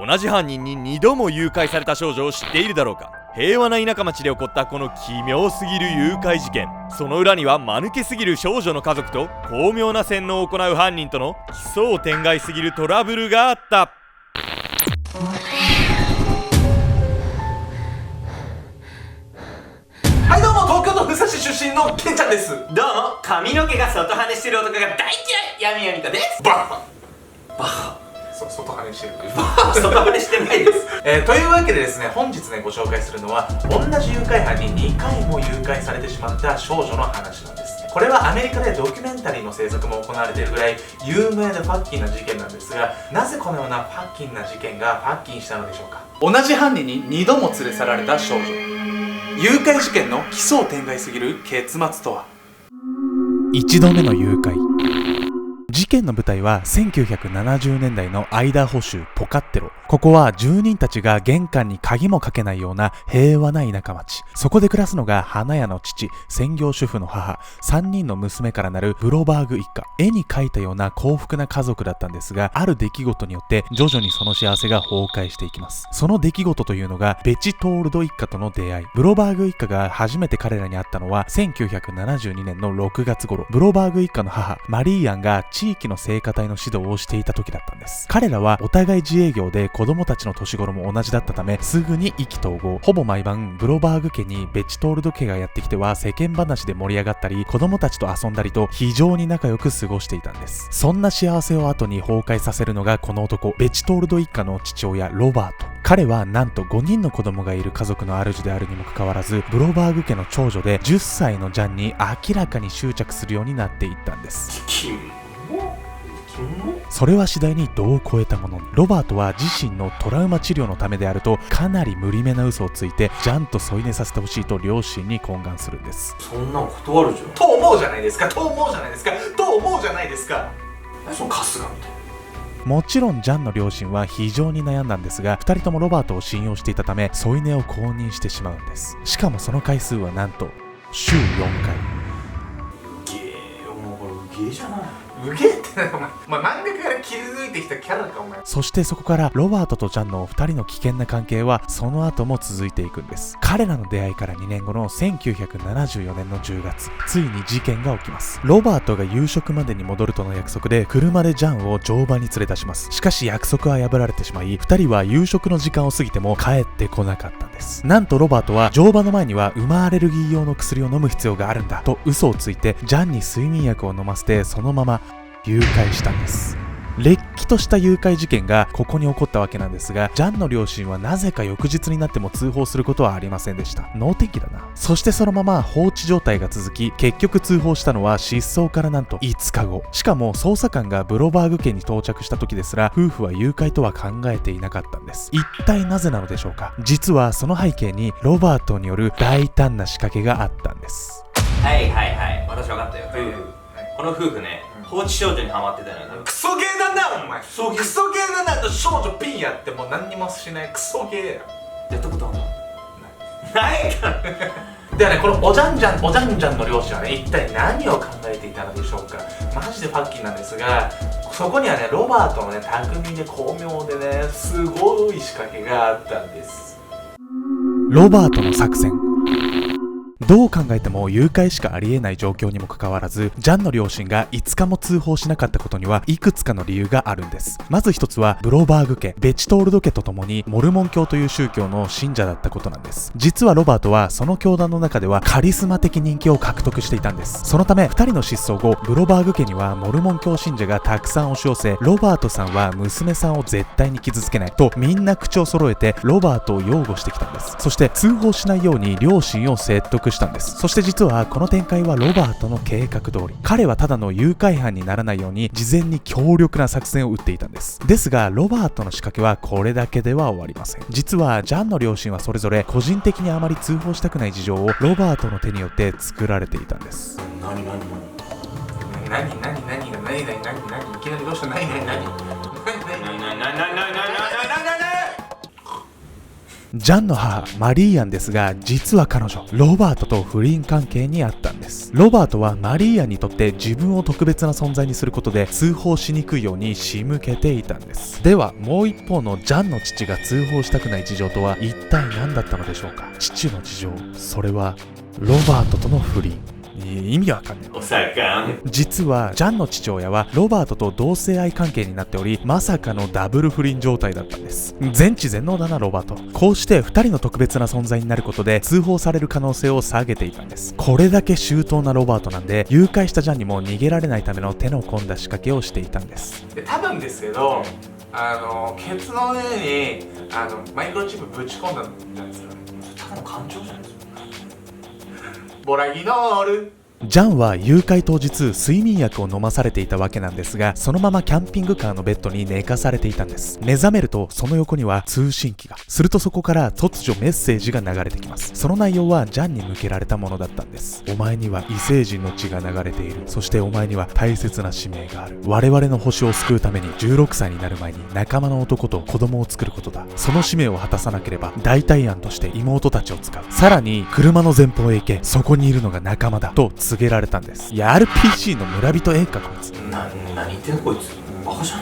同じ犯人に2度も誘拐された少女を知っているだろうか。平和な田舎町で起こったこの奇妙すぎる誘拐事件、その裏には間抜けすぎる少女の家族と巧妙な洗脳を行う犯人との奇想天外すぎるトラブルがあった。はいどうも、東京都福生市出身のケンちゃんです。どうも、髪の毛が外跳ねしてる男が大嫌い、闇闇かです。バッ外跳ねしてる外跳ねしてないですというわけでですね、本日ねご紹介するのは、同じ誘拐犯に2回も誘拐されてしまった少女の話なんです。これはアメリカでドキュメンタリーの制作も行われているぐらい有名でファッキーな事件なんですが、なぜこのようなファッキーな事件がファッキーしたのでしょうか。同じ犯人に2度も連れ去られた少女、誘拐事件の奇想天外すぎる結末とは。1度目の誘拐。事件の舞台は1970年代のアイダホ州ポカッテロ。ここは住人たちが玄関に鍵もかけないような平和な田舎町。そこで暮らすのが花屋の父、専業主婦の母、3人の娘からなるブロバーグ一家。絵に描いたような幸福な家族だったんですが、ある出来事によって徐々にその幸せが崩壊していきます。その出来事というのがベチトールド一家との出会い。ブロバーグ一家が初めて彼らに会ったのは1972年の6月頃。ブロバーグ一家の母、マリーアンが地域の聖歌隊の指導をしていた時だったんです。彼らはお互い自営業で子供たちの年頃も同じだったため、すぐに意気投合。ほぼ毎晩ブロバーグ家にベチトールド家がやってきては世間話で盛り上がったり、子供たちと遊んだりと非常に仲良く過ごしていたんです。そんな幸せを後に崩壊させるのがこの男、ベチトールド一家の父親ロバート。彼はなんと5人の子供がいる家族の主であるにもかかわらず、ブロバーグ家の長女で10歳のジャンに明らかに執着するようになっていったんです。それは次第に度を超えたものに。ロバートは自身のトラウマ治療のためであるとかなり無理めな嘘をついて、ジャンと添い寝させてほしいと両親に懇願するんです。そんなん断るじゃん。と思うじゃないですか、と思うじゃないですか、と思うじゃないですか。その春日みたいな。もちろんジャンの両親は非常に悩んだんですが、2人ともロバートを信用していたため添い寝を公認してしまうんです。しかもその回数はなんと週4回。もうこれウゲじゃない。うげえってお前漫画から築いてきたキャラかお前。そしてそこからロバートとジャンの2人の危険な関係はその後も続いていくんです。彼らの出会いから2年後の1974年の10月、ついに事件が起きます。ロバートが夕食までに戻るとの約束で車でジャンを乗馬に連れ出します。しかし約束は破られてしまい、2人は夕食の時間を過ぎても帰ってこなかったんです。なんとロバートは乗馬の前には馬アレルギー用の薬を飲む必要があるんだと嘘をついて、ジャンに睡眠薬を飲ませてそのまま誘拐したんです。れっきとした誘拐事件がここに起こったわけなんですが、ジャンの両親はなぜか翌日になっても通報することはありませんでした。能天気だな。そしてそのまま放置状態が続き、結局通報したのは失踪からなんと5日後。しかも捜査官がブロバーグ家に到着した時ですら、夫婦は誘拐とは考えていなかったんです。一体なぜなのでしょうか。実はその背景にロバートによる大胆な仕掛けがあったんです。はいはいはい、私分かったよ。この夫婦ね、放置少女にハマってたのよ。クソゲーだなお前。クソゲーだなと少女ピンやっても何にもしないクソゲーや。やったことあるの？ないから。ではね、このおじゃんじゃんの両親はね、一体何を考えていたのでしょうか。マジでファッキーなんですが、そこにはね、ロバートのね、巧みで巧妙でね、すごい仕掛けがあったんです。ロバートの作戦。どう考えても誘拐しかありえない状況にもかかわらず、ジャンの両親が5日も通報しなかったことにはいくつかの理由があるんです。まず一つはブロバーグ家、ベチトールド家とともにモルモン教という宗教の信者だったことなんです。実はロバートはその教団の中ではカリスマ的人気を獲得していたんです。そのため2人の失踪後、ブロバーグ家にはモルモン教信者がたくさん押し寄せ、ロバートさんは娘さんを絶対に傷つけないとみんな口を揃えてロバートを擁護してきたんです。そして通報しないように両親を説得したんです。そして実はこの展開はロバートの計画通り、彼はただの誘拐犯にならないように事前に強力な作戦を打っていたんです。ですがロバートの仕掛けはこれだけでは終わりません。実はジャンの両親はそれぞれ個人的にあまり通報したくない事情をロバートの手によって作られていたんです。何いきなりどうした。何ジャンの母マリーアンですが、実は彼女ロバートと不倫関係にあったんです。ロバートはマリーアンにとって自分を特別な存在にすることで通報しにくいように仕向けていたんです。ではもう一方のジャンの父が通報したくない事情とは一体何だったのでしょうか。父の事情、それはロバートとの不倫。意味わかんない。お盛ん。実はジャンの父親はロバートと同性愛関係になっており、まさかのダブル不倫状態だったんです。全知全能だなロバート。こうして2人の特別な存在になることで通報される可能性を下げていたんです。これだけ周到なロバートなんで、誘拐したジャンにも逃げられないための手の込んだ仕掛けをしていたんです。で多分ですけど、ケツの上にマイクロチップぶち込んだんじゃないですかね。ただの感情じゃないですか。ボラギノール。ジャンは誘拐当日睡眠薬を飲まされていたわけなんですが、そのままキャンピングカーのベッドに寝かされていたんです。目覚めるとその横には通信機が。するとそこから突如メッセージが流れてきます。その内容はジャンに向けられたものだったんです。お前には異星人の血が流れている。そしてお前には大切な使命がある。我々の星を救うために16歳になる前に仲間の男と子供を作ることだ。その使命を果たさなければ代替案として妹たちを使う。さらに車の前方へ行け。そこにいるのが仲間だと告げられたんです。いや RPG の村人ええかこいつ。何言ってんのこいつ。バカじゃん。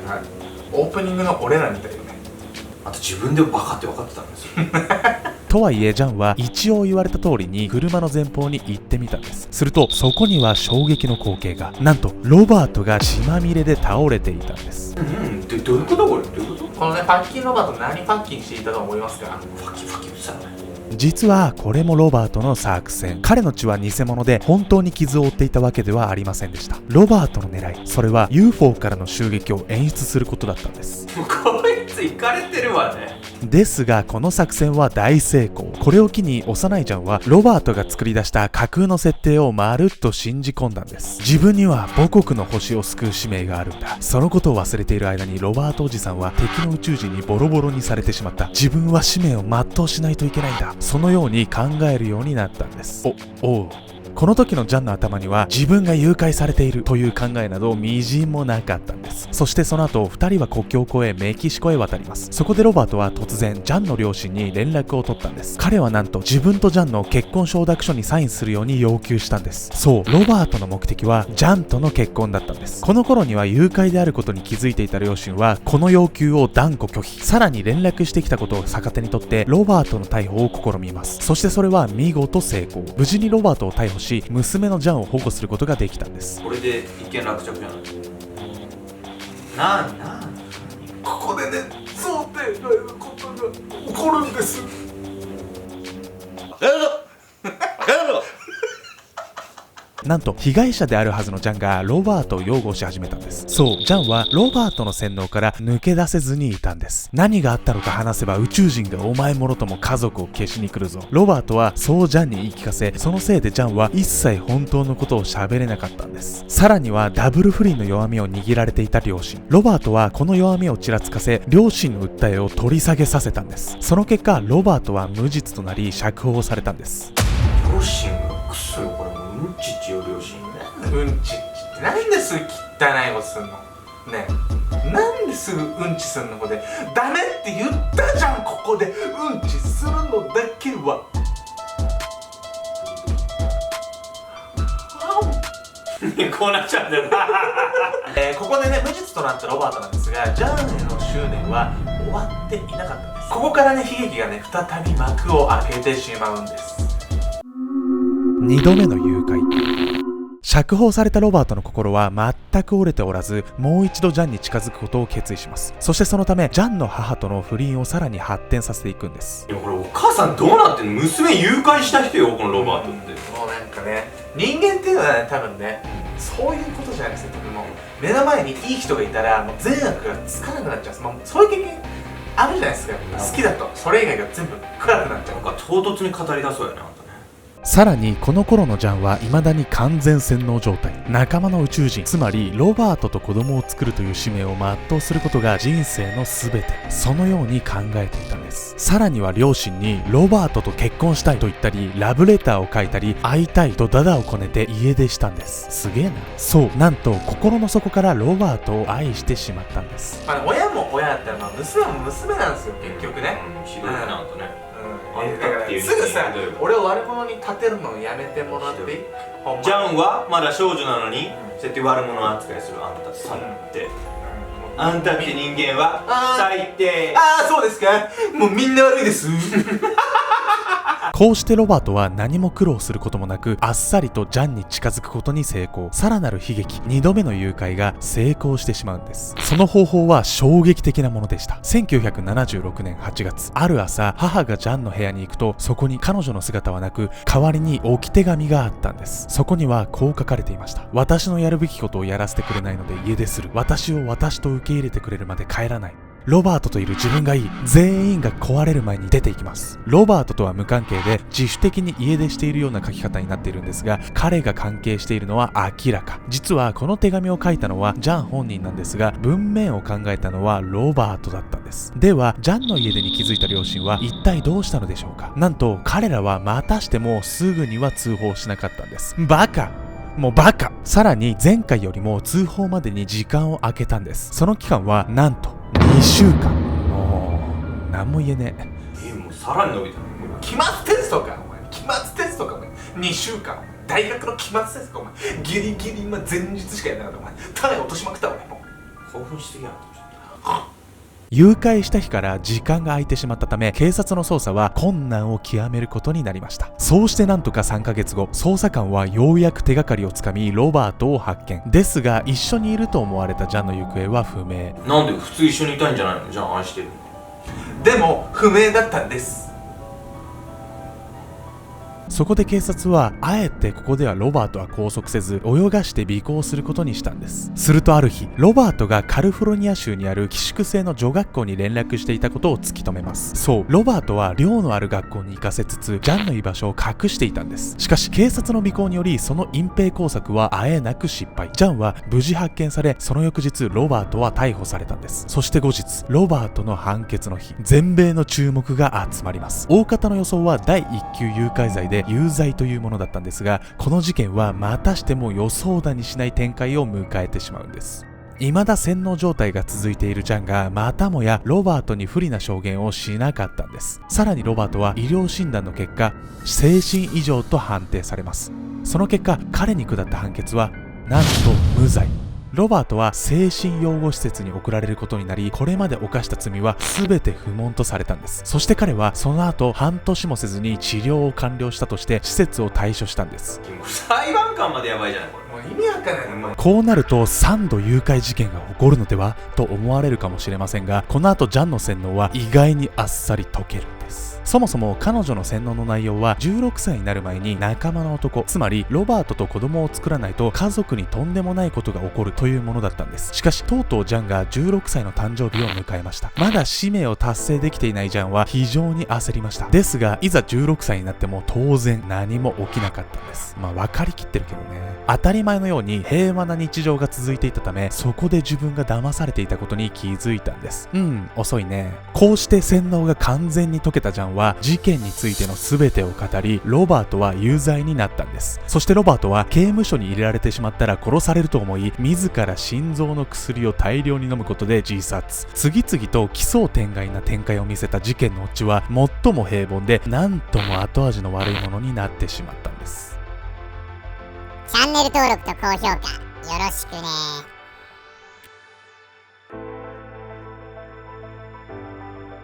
なんかオープニングの俺らみたいよね。あと自分でバカって分かってたんですよ。とはいえジャンは一応言われた通りに車の前方に行ってみたんです。するとそこには衝撃の光景が。なんとロバートが血まみれで倒れていたんです。どういうことこれ。どういうこと。このねパッキンロバート何パッキンしていたと思いますか。ファキうるさいね。実はこれもロバートの作戦。彼の血は偽物で本当に傷を負っていたわけではありませんでした。ロバートの狙い、それは UFO からの襲撃を演出することだったんです。こいつイカれてるわね。ですがこの作戦は大成功。これを機に幼いジャンはロバートが作り出した架空の設定をまるっと信じ込んだんです。自分には母国の星を救う使命があるんだ。そのことを忘れている間にロバートおじさんは敵の宇宙人にボロボロにされてしまった。自分は使命を全うしないといけないんだ。そのように考えるようになったんです。おう。この時のジャンの頭には自分が誘拐されているという考えなどみじんもなかったんです。そしてその後2人は国境を越えメキシコへ渡ります。そこでロバートは突然ジャンの両親に連絡を取ったんです。彼はなんと自分とジャンの結婚承諾書にサインするように要求したんです。そう、ロバートの目的はジャンとの結婚だったんです。この頃には誘拐であることに気づいていた両親はこの要求を断固拒否。さらに連絡してきたことを逆手にとってロバートの逮捕を試みます。そしてそれは見事成功。無事にロバートを逮捕し娘のジャンを保護することができたんです。これで一見落着じゃない。なんここでね想定外のことが起こるんです。なんと被害者であるはずのジャンがロバートを擁護し始めたんです。そう、ジャンはロバートの洗脳から抜け出せずにいたんです。何があったのか話せば宇宙人がお前もろとも家族を消しに来るぞ。ロバートはそうジャンに言い聞かせ、そのせいでジャンは一切本当のことを喋れなかったんです。さらにはダブル不倫の弱みを握られていた両親。ロバートはこの弱みをちらつかせ、両親の訴えを取り下げさせたんです。その結果ロバートは無実となり釈放されたんです。両親がクソよ。これもううんちっちよ両親。うんちってなんですぐ汚いことすんのねえ。なんですぐうんちすんのこでダメって言ったじゃん。ここでうんちするのだけはこうなっちゃうんだよな。ここでね無実となったロバートなんですが、ジャンへの執念は終わっていなかったんです。ここからね悲劇がね再び幕を開けてしまうんです。2度目の誘拐。釈放されたロバートの心は全く折れておらず、もう一度ジャンに近づくことを決意します。そしてそのためジャンの母との不倫をさらに発展させていくんです。いやこれお母さんどうなってんの。娘誘拐した人よこのロバートって。もうなんかね人間っていうのはね多分ねそういうことじゃないですよ。多分もう目の前にいい人がいたらもう善悪がつかなくなっちゃうんです。もうそういう経験あるじゃないですか。好きだとそれ以外が全部暗くなっちゃう。なんか唐突に語り出そうやねあんたね。さらにこの頃のジャンは未だに完全洗脳状態。仲間の宇宙人、つまりロバートと子供を作るという使命を全うすることが人生の全て、そのように考えていたんです。さらには両親にロバートと結婚したいと言ったり、ラブレターを書いたり、会いたいとダダをこねて家出したんです。すげえな。そう、なんと心の底からロバートを愛してしまったんです。親も親だったら、娘も娘なんですよ、結局ね。ひどいなとね。だからすぐさ、俺を悪者に立てるのをやめてもらっていい？ジャンはまだ少女なのに、そうやって悪者扱いするあんたさって。あんたって人間は最低。ああ、そうですか。もうみんな悪いです。こうしてロバートは何も苦労することもなく、あっさりとジャンに近づくことに成功。さらなる悲劇、2度目の誘拐が成功してしまうんです。その方法は衝撃的なものでした。1976年8月、ある朝、母がジャンの部屋に行くと、そこに彼女の姿はなく、代わりに置き手紙があったんです。そこにはこう書かれていました。私のやるべきことをやらせてくれないので家出する。私を私と受け入れてくれるまで帰らない。ロバートといる自分がいい。全員が壊れる前に出ていきます。ロバートとは無関係で自主的に家出しているような書き方になっているんですが、彼が関係しているのは明らか。実はこの手紙を書いたのはジャン本人なんですが、文面を考えたのはロバートだったんです。ではジャンの家出に気づいた両親は一体どうしたのでしょうか。なんと彼らはまたしてもすぐには通報しなかったんです。バカ、もうバカ。さらに前回よりも通報までに時間を空けたんです。その期間はなんと2週間。もう何も言えねえ。もうさらに伸びた。期末テストか、お前。期末テストか、お前。2週間。大学の期末テストか、お前。ギリギリ前日しかやらなかった、お前。種落としまくった、お前。興奮してきやん。誘拐した日から時間が空いてしまったため、警察の捜査は困難を極めることになりました。そうしてなんとか3ヶ月後、捜査官はようやく手がかりをつかみ、ロバートを発見。ですが、一緒にいると思われたジャンの行方は不明。なんで普通一緒にいたいんじゃないの？じゃあ愛してるの。でも不明だったんです。そこで警察はあえてここではロバートは拘束せず泳がして尾行することにしたんです。するとある日、ロバートがカリフォルニア州にある寄宿制の女学校に連絡していたことを突き止めます。そう、ロバートは寮のある学校に行かせつつジャンの居場所を隠していたんです。しかし警察の尾行によりその隠蔽工作はあえなく失敗。ジャンは無事発見され、その翌日ロバートは逮捕されたんです。そして後日、ロバートの判決の日、全米の注目が集まります。大方の予想は第1級誘拐罪で有罪というものだったんですが、この事件はまたしても予想だにしない展開を迎えてしまうんです。未だ洗脳状態が続いているジャンがまたもやロバートに不利な証言をしなかったんです。さらにロバートは医療診断の結果、精神異常と判定されます。その結果、彼に下った判決はなんと無罪。ロバートは精神養護施設に送られることになり、これまで犯した罪は全て不問とされたんです。そして彼はその後半年もせずに治療を完了したとして施設を退所したんです。裁判官までやばいじゃないこれ。もう意味わかんないね、もう。こうなると3度誘拐事件が起こるのではと思われるかもしれませんが、この後ジャンの洗脳は意外にあっさり解けるんです。そもそも彼女の洗脳の内容は16歳になる前に仲間の男、つまりロバートと子供を作らないと家族にとんでもないことが起こるというものだったんです。しかしとうとうジャンが16歳の誕生日を迎えました。まだ使命を達成できていないジャンは非常に焦りました。ですがいざ16歳になっても当然何も起きなかったんです。分かりきってるけどね。当たり前のように平和な日常が続いていたため、そこで自分が騙されていたことに気づいたんです。遅いね。こうして洗脳が完全に解けたジャンは事件についての全てを語り、ロバートは有罪になったんです。そしてロバートは刑務所に入れられてしまったら殺されると思い、自ら心臓の薬を大量に飲むことで自殺。次々と奇想天外な展開を見せた事件のオチは最も平凡で何とも後味の悪いものになってしまったんです。チャンネル登録と高評価よろしくね。